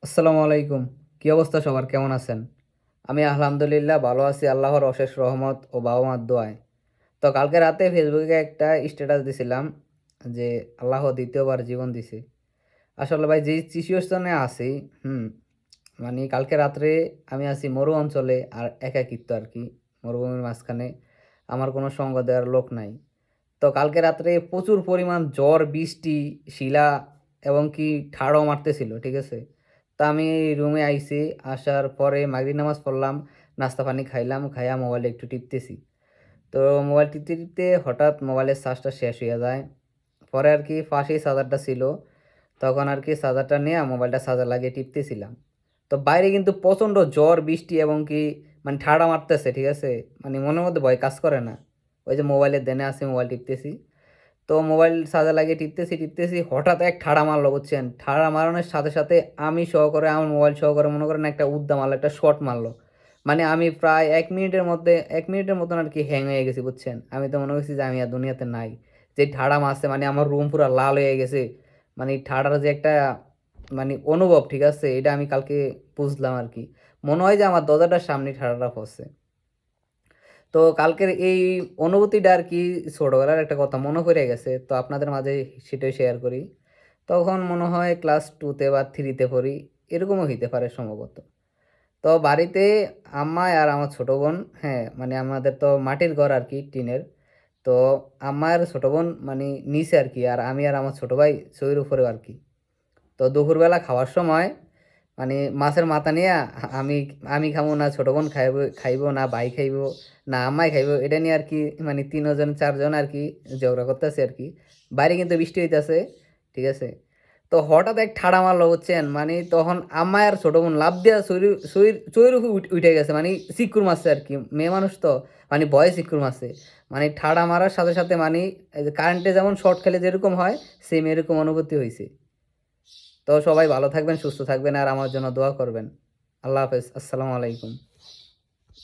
আসসালামু আলাইকুম। কি অবস্থা সবার? কেমন আছেন? আমি আলহামদুলিল্লাহ ভালো আছি আল্লাহর অশেষ রহমত ও বাবা-মার দোয়ায়। তো কালকে রাতে ফেসবুকে একটা স্ট্যাটাস দিছিলাম যে, আল্লাহ দ্বিতীয়বার জীবন দিছে। আসলে ভাই যেই সিচুয়েশনে আছি, হুম? মানে কালকে রাত্রে আমি আছি মরু অঞ্চলে আর একাকিত্ব আরকি। মরুভূমির মাঝখানে। আমার কোনো সঙ্গ দেওয়ার লোক নাই। তো কালকে রাত্রে প্রচুর পরিমাণ ঝড়, বৃষ্টি, শিলা এবং কি ঠাড়ও মারতেছিল, ঠিক আছে? তো আমি রুমে আইছি, আসার পরে মাগরিব নামাজ পড়লাম, নাস্তা পানি খাইলাম, খাইয়া মোবাইলে একটু টিপতেছি। তো মোবাইল টিপতে, টিপতে হঠাৎ মোবাইলের চার্জটা শেষ হইয়া যায়। পরে আরকি পাশেই চার্জারটা ছিল। তখন আরকি চার্জারটা নিয়া মোবাইলটা চার্জার লাগিয়ে টিপতেছিলাম। তো বাইরে কিন্তু প্রচণ্ড ঝড়, বৃষ্টি এবং কি মানে ঠাড়া মারতেছে, ঠিক আছে? মানে মনের মধ্যে ভয় কাজ করে না। ওই যে মোবাইলের ধ্যানে আছি, মোবাইল টিপতেছি। তো মোবাইল চার্জার লাগিয়ে টিপতেছি, টিপতেছি হঠাৎ এক ঠাড়া মারলো বুঝছেন? ঠাড়া মারানোর সাথে, সাথে আমি সহকারে আমার মোবাইল সহকারে মনে করেন একটা উদ্দা মারলো, একটা শট মারলো। মানে আমি প্রায় ১ মিনিটের মধ্যে ১ মিনিটের মতন আরকি হ্যাং হয়ে গেছি বুঝছেন? আমি তো মনে করছি যে আমি আর দুনিয়াতে নাই। যে ঠাড়া মারছে মানে আমার রুম পুরা লাল হয়ে গেছে। মানে ঠাড়ার যে একটা মানে অনুভব, ঠিক আছে? এটা আমি কালকে বুঝলাম আরকি। মনে হয় যে আমার দরজাটার সামনেই ঠাড়াটা পড়ছে। তো কালকের এই অনুভূতিটা আরকি ছোটবেলার একটা কথা মনে পইড়া গেছে। তো আপনাদের মাঝে সেটাই শেয়ার করি। তখন মনে হয় ক্লাস 2 তে বা 3 তে পড়ি। এরকমও হইতে পারে সম্ভবত। তো বাড়িতে আম্মা আর আমার ছোট বোন, হ্যাঁ, মানে আমাদের তো মাটির ঘর আরকি টিনের। তো আম্মা আর ছোট বোন মানে নিচে আরকি। আর আমি আর আমার ছোট ভাই ছইয়ের উপরেও আরকি। তো দুপুরবেলা খাওয়ার সময় মানে মাছের মাথা নিয়া আমি আমি খামু না, ছোট বোন খাইবো না, ভাই খাইবো না, আম্মাই খাইবো। এটা নিয়ে আরকি মানে ৩ জন ৪ জন আরকি ঝগড়া করতেছি আরকি। বাইরে কিন্তু বৃষ্টি হইতাছে, ঠিক আছে? তো হঠাৎ এক ঠাড়া মারলো বুঝছেন? মানে তখন আম্মা আর ছোট বোন লাফ দিয়া চইয়ের উপরে উইঠা গেছে। মানে চিক্কুর মারছে আরকি। মেয়ে মানুষ তো মানে ভয়ে চিক্কুর মারছে। মানে ঠাড়া মারার সাথে, সাথে মানি এই যে কারেন্টে যেমন শর্ট খেলে যেরকম হয়, সেম এরকম অনুভূতি হইছে। তো সবাই ভালো থাকবেন, সুস্থ থাকবেন আর আমার জন্য দোয়া করবেন। আল্লাহ হাফেজ। আসসালামু আলাইকুম।